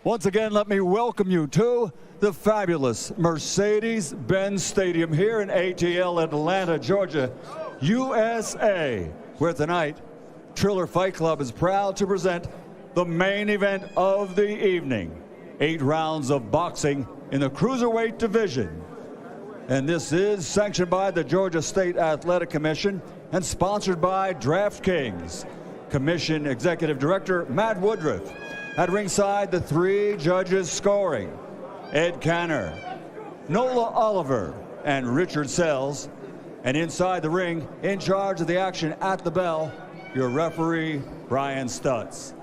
Once again, let me welcome you to the fabulous Mercedes-Benz Stadium here in ATL, Atlanta, Georgia, USA, where tonight Triller Fight Club is proud to present the main event of the evening. 8 rounds of boxing in the cruiserweight division. And this is sanctioned by the Georgia State Athletic Commission and sponsored by DraftKings. Commission Executive Director Matt Woodruff. At ringside, the 3 judges scoring: Ed Canner, Nola Oliver, and Richard Sells. And inside the ring, in charge of the action at the bell, your referee, Brian Stutz.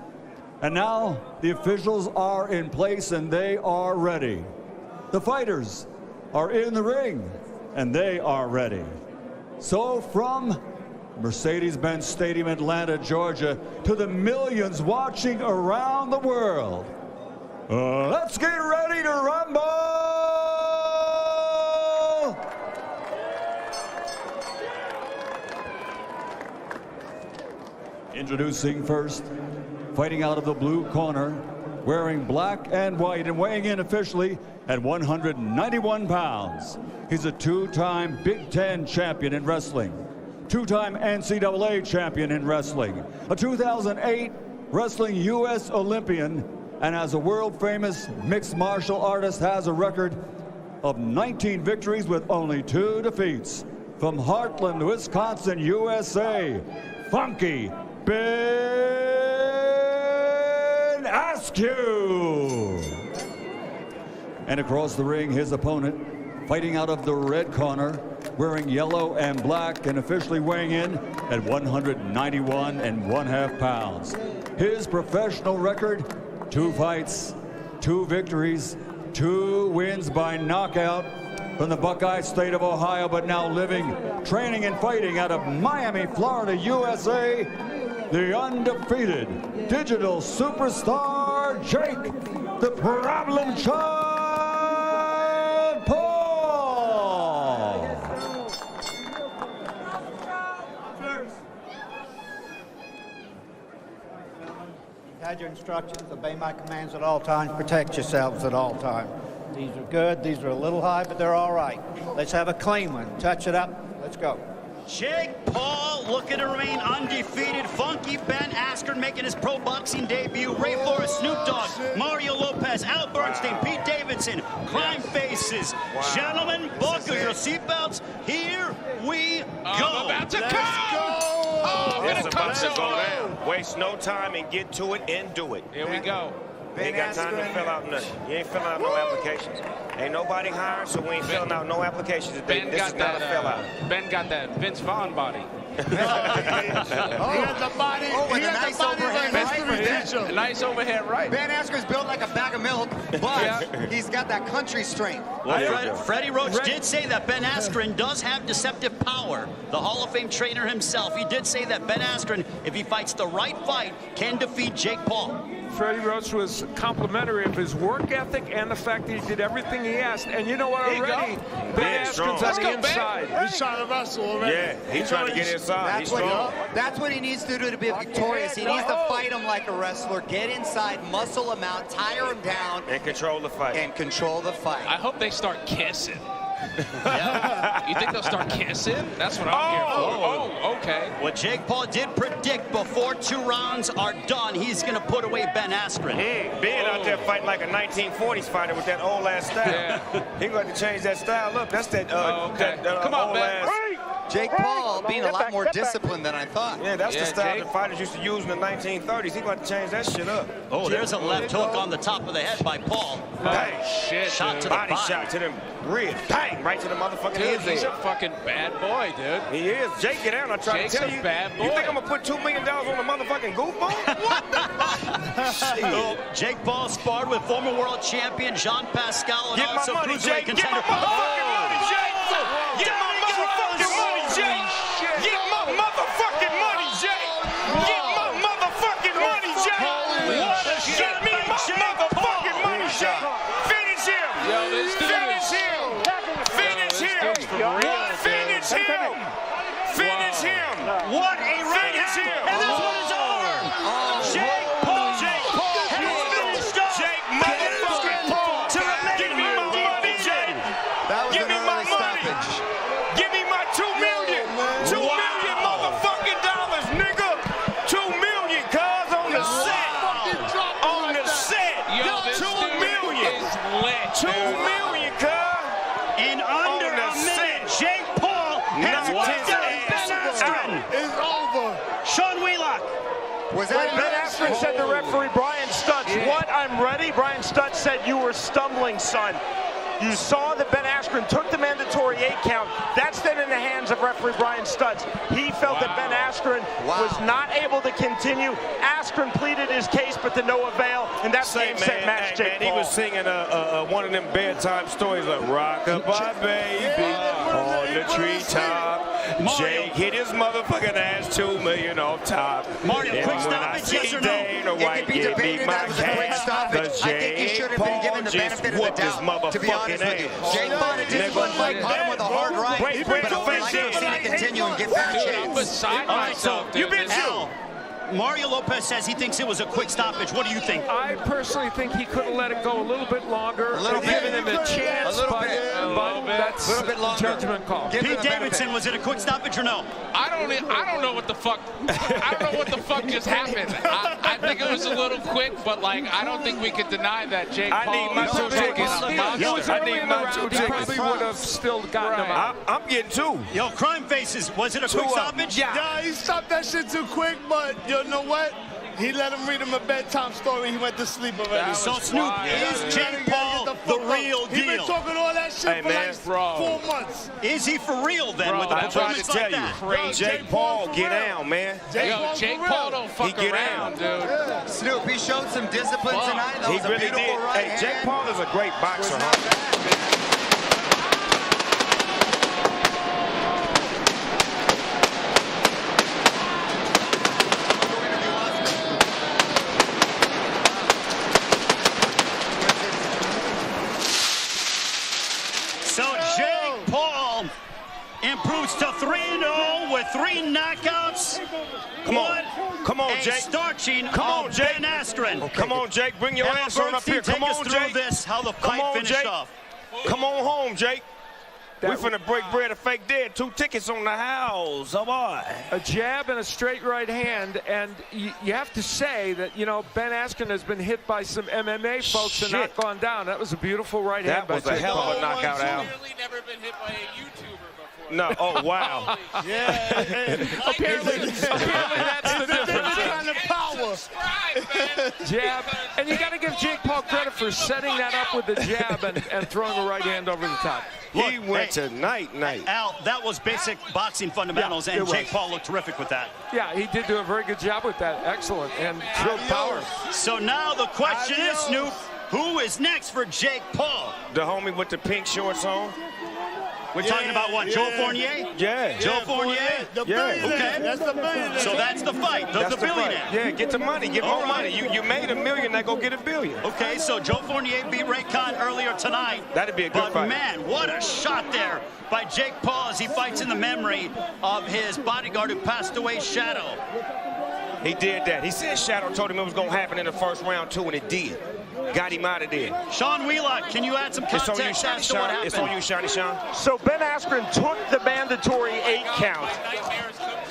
And now, the officials are in place and they are ready. The fighters are in the ring and they are ready. So from Mercedes-Benz Stadium, Atlanta, Georgia, to the millions watching around the world, let's get ready to rumble! Introducing first, fighting out of the blue corner, wearing black and white and weighing in officially at 191 pounds. He's a 2-time Big Ten champion in wrestling, 2-time NCAA champion in wrestling, a 2008 Wrestling U.S. Olympian, and as a world-famous mixed martial artist has a record of 19 victories with only 2 defeats. From Heartland, Wisconsin, USA, Funky Ben Askew. And across the ring, his opponent, fighting out of the red corner, wearing yellow and black and officially weighing in at 191.5 pounds. His professional record: 2 fights, 2 victories, 2 wins by knockout. From the Buckeye State of Ohio, but now living, training, and fighting out of Miami, Florida, USA, the undefeated digital superstar, Jake the Problem Child Paul. You've had your instructions, obey my commands at all times, protect yourselves at all times. These are good, these are a little high, but they're all right. Let's have a clean one. Touch it up, let's go. Jake Paul looking to remain undefeated. Funky Ben Askren making his pro boxing debut. Ray Flores, Snoop Dogg, Mario Lopez, Al Bernstein, Pete Davidson, Crime Faces. Gentlemen, buckle your seatbelts. Here we go. I'm about to Let's go. go. Oh, It's about to go so down. Waste no time and get to it and do it. Here we go. You ain't got time to fill out nothing. You ain't filling out no applications. Ain't nobody hired, so we ain't filling out no applications today. This is not a fill out. Ben got that Vince Vaughn body. He has the body. With a nice overhead right. A nice overhead right. Ben Askren's built like a bag of milk, but he's got that country strength. Freddie Roach did say that Ben Askren does have deceptive power. The Hall of Fame trainer himself, he did say that Ben Askren, if he fights the right fight, can defeat Jake Paul. Freddie Roach was complimentary of his work ethic and the fact that he did everything he asked. And you know what, already, Ben Askren's on the inside. He's trying to wrestle already. Yeah, he's trying to get inside. He's strong. That's what he needs to do to be victorious. He needs to fight him like a wrestler, get inside, muscle him out, tire him down. And control the fight. And control the fight. I hope they start kissing. Yeah. You think they'll start kissing? That's what I'm here for. Oh, okay. What Jake Paul did predict before 2 rounds are done, he's going to put away Ben Askren. Ben out there fighting like a 1940s fighter with that old ass style. Yeah. He going to change that style up. That's that, Come on, old Ben. ass. Jake Paul being a lot more disciplined than I thought. Yeah, that's the style Jake. that fighters used to use in the 1930s. He's going to change that shit up. Oh, there's a left hook on the top of the head by Paul. Dang. Shit, Shot dude. to the Body body. shot to them ribs. Bang! Right to the motherfucking Dude, head. he's a fucking bad boy, dude. He is. Jake, get out. I try Jake's to tell a you. bad boy. You think I'm going to put $2 million on a motherfucking goofball? What the fuck? So, Jake Paul sparred with former world champion Jean Pascal and Get my also money, cruiserweight Jake. Get my contender. motherfucking money, Jake. Get my motherfucking money, Jake. Get my motherfucking money, Jake. Get my motherfucking money, Jake. What a shot. Get me my motherfucking money, Jake. Finish him. Yo, this dude Finish him. Finish him. Finish him. Finish him. What a right Finish hand. him. And that's what it's over. Jake Paul has finished up. Jake 2 million, In under a minute, Jake Paul has knocked out Ben Askren. It's over. Sean Wheelock. Was that Ben Askren said to referee Brian Stutz, "What? I'm ready." Brian Stutz said, "You were stumbling, son." You saw that Ben Askren took the mandatory 8 count. That's then in the hands of referee Brian Stutz. He felt that Ben Askren was not able to continue. Askren pleaded his case, but to no avail, and that game set match Jake Paul. He was singing one of them bedtime stories like "Rock-a-bye Baby" on the treetop. Jake hit his motherfucking ass 2 million off top. Mario, and quick when I stoppage, see yes or no? Dana It White could be give me debated my that was a quick cash, stoppage. cause I think he should Jake have been Paul given the just benefit of the whooped his doubt, to be honest with you. motherfucking Jake fought a disciplined fight, caught him with a hard right, Break but the I face like to see it continue and give Ben a Dude, I'm chance. beside myself, dude. You've been Mario Lopez says he thinks it was a quick stoppage. What do you think? I personally think he could have let it go a little bit longer. A little bit. Given him a chance, A little but, bit. but that's A little bit longer. judgment call. Give him Pete the benefit. Davidson, was it a quick stoppage or no? I don't know what the fuck. I don't know what the fuck just happened. I think it was a little quick, but like I don't think we could deny that Jake I Paul need my is two fucking tickets. a He monster. was I early need in the my round. 2 He tickets. probably would have still gotten him out. I'm getting 2. Yo, Crime Faces, was it a quick stoppage? Yeah, he stopped that shit too quick, but you know what? He let him read him a bedtime story. He went to sleep already. So Snoop, is Jake Paul the real He been deal? talking all that shit Hey, for man, like bro. 4 months. Is he for real then with a I'm trying to performance tell like you, that? Crazy. Jake Paul, get down, man. Yo, Jake Paul don't fuck He get around, dude. Snoop, he showed some discipline tonight. That He was a really beautiful did. right Hey, Jake hand. Paul is a great boxer, Was huh? not bad. So Jake Paul improves to 3-0 with 3 knockouts. Come on. Come on, A Jake. starching Come on, of Jake. Ben Askren. Come on, Jake. Bring your Al ass on up Bernstein, here. Come take us on, through Jake. this, how the Come fight on, finished Jake. off. Come on home, Jake. We That- finna break bread and fake dead. 2 tickets on the house. Oh, boy. A jab and a straight right hand, and you have to say that, you know, Ben Askren has been hit by some MMA folks and not Shit. gone down. That was a beautiful right hand That by was a Jake hell Paul. of a knockout, Al. Clearly never been hit by a YouTuber before. No. Oh, wow. Apparently that's the difference. Kind of power. Subscribe, man. Jab, and you got to give Jake Paul credit for setting that up with the jab and throwing a right hand over the top. He Look, went hey, to night. Al, that was basic boxing fundamentals, Yeah, and it was. Jake Paul looked terrific with that. Yeah, he did do a very good job with that. Excellent. And showed power. So now the question is, Snoop, who is next for Jake Paul? The homie with the pink shorts on. We're talking about what, Joe Fournier? Yeah. Joe Fournier? The Yeah. billionaire. Okay. That's the billionaire. So that's the fight, the That's the fight. billionaire. Yeah, get the money. Get All more right. money. You made $1 million. Now go get $1 billion. Okay, so Joe Fournier beat Ray Khan earlier tonight. That'd be a good but fight. man, what a shot there by Jake Paul as he fights in the memory of his bodyguard who passed away, Shadow. He did that. He said Shadow told him it was going to happen in the first round, too, and it did. Got him out of there. Sean Wheelock, can you add some It's on you, context Shiny as to what Sean. happened? It's on you, Shiny Sean. So Ben Askren took the mandatory 8 count.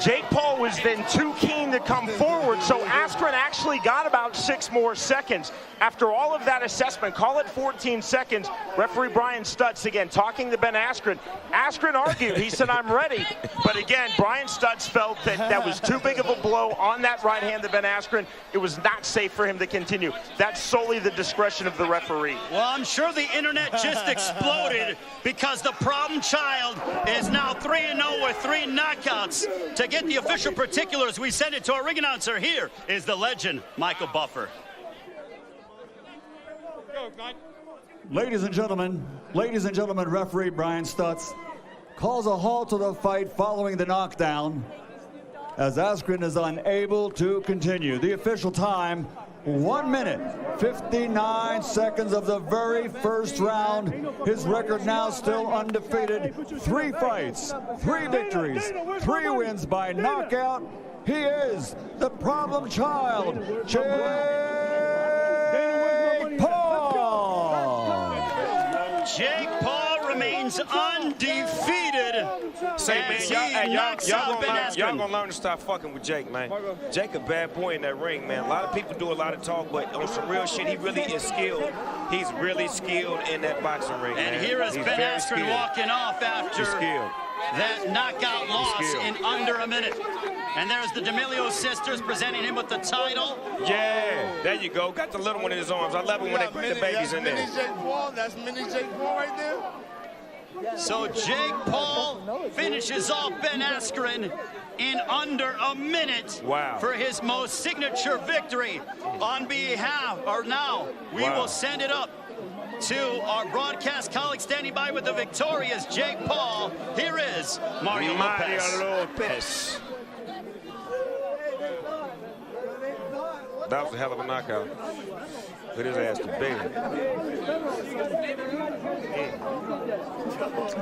Jake Paul was then too keen to come forward, so Askren actually got about 6 more seconds. After all of that assessment, call it 14 seconds, referee Brian Stutz again talking to Ben Askren. Askren argued, he said, "I'm ready." But again, Brian Stutz felt that that was too big of a blow on that right hand to Ben Askren. It was not safe for him to continue. That's solely the discretion of the referee. Well, I'm sure the internet just exploded because the problem child is now 3-0 with 3 knockouts. To get the official particulars, we send it to our ring announcer. Here is the legend, Michael Buffer. Ladies and gentlemen, referee Brian Stutz calls a halt to the fight following the knockdown as Askren is unable to continue. The official time, 1 minute, 59 seconds of the very first round. His record now still undefeated. 3 fights, 3 victories, 3 wins by knockout. He is the problem child, Jake Paul. Jake Paul remains undefeated. Say, as man, he knocks out Ben y'all Askren. gonna learn to stop fucking with Jake, man. Jake a bad boy in that ring, man. A lot of people do a lot of talk, but on some real shit, he really is skilled. He's really skilled in that boxing ring, And man. here is He's Ben very Askren skilled. walking off after He's skilled. that knockout loss in under a minute. And there's the D'Amelio sisters presenting him with the title. Yeah, there you go. Got the little one in his arms. I love it when they bring the babies in there. Mini Jake Paul. That's mini Jake Paul right there. So Jake Paul finishes off Ben Askren in under a minute for his most signature victory. On behalf, or now, we will send it up to our broadcast colleague standing by with the victorious Jake Paul. Here is Mario Lopez. That was a hell of a knockout. Put his ass to bed.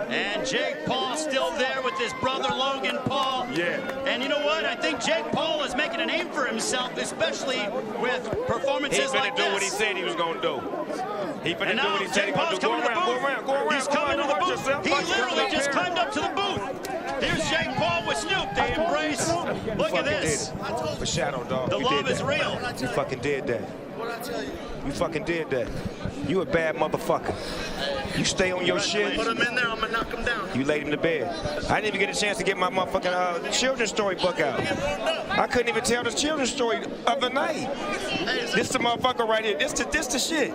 And Jake Paul still there with his brother Logan Paul. Yeah. And you know what? I think Jake Paul is making a name for himself, especially with performances like this. He finna do what he said he was gonna do. He finna do what he said he was gonna do. Go around. He's coming to the booth. He literally just climbed up to the booth. Here's Jake Paul with Snoop. They embrace. Look at this. For Shadow, dog. The love is real. You fucking did that. You fucking did that. You a bad motherfucker. You stay on your shit. Put him in there, I'm gonna knock him down. You laid him to bed. I didn't even get a chance to get my motherfucking children's story book out. I couldn't even tell the children's story of the night. This the motherfucker right here. This the shit.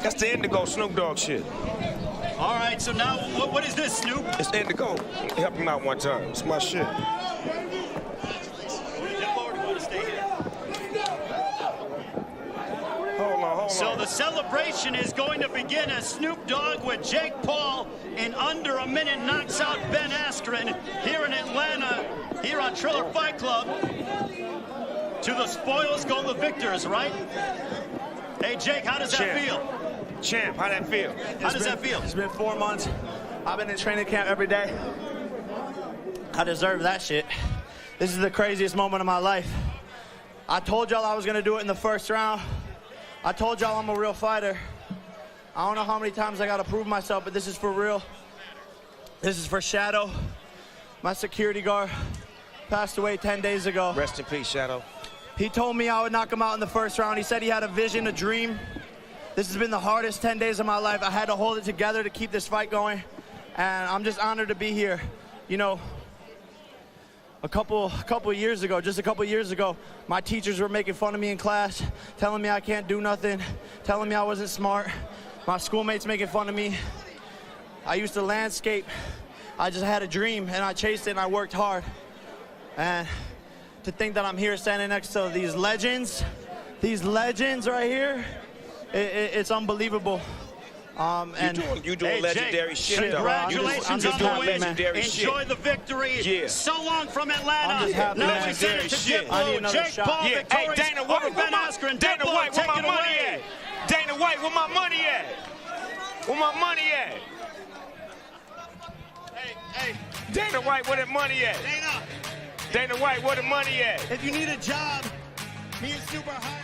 That's the Indigo Snoop Dogg shit. All right, so now what is this, Snoop? It's Indigo. Help him out one time. It's my shit. Hold on. So the celebration is going to begin as Snoop Dogg with Jake Paul in under a minute knocks out Ben Askren here in Atlanta, here on Triller Fight Club. To the spoils go the victors, right? Hey, Jake, how does that feel? Champ, how that feel? How does that feel? It's been 4 months. I've been in training camp every day. I deserve that shit. This is the craziest moment of my life. I told y'all I was gonna do it in the first round. I told y'all I'm a real fighter. I don't know how many times I gotta prove myself, but this is for real. This is for Shadow. My security guard passed away 10 days ago. Rest in peace, Shadow. He told me I would knock him out in the first round. He said he had a vision, a dream. This has been the hardest 10 days of my life. I had to hold it together to keep this fight going. And I'm just honored to be here. You know, a couple years ago, my teachers were making fun of me in class, telling me I can't do nothing, telling me I wasn't smart. My schoolmates making fun of me. I used to landscape. I just had a dream and I chased it and I worked hard. And to think that I'm here standing next to these legends right here, it's unbelievable. And you doing legendary Jake, shit, though. Congratulations on the win. Enjoy the victory. Yeah. So long from Atlanta. Now we send it to shit. Diplo. Jake Paul victorious Hey, Dana White, over Ben Askren. Dana Diplo, White, where take my it money away. at? Dana White, where my money at? Where my money at? Hey. Dana White, where the money at? Dana White, where the money at? If you need a job, me and Super hire.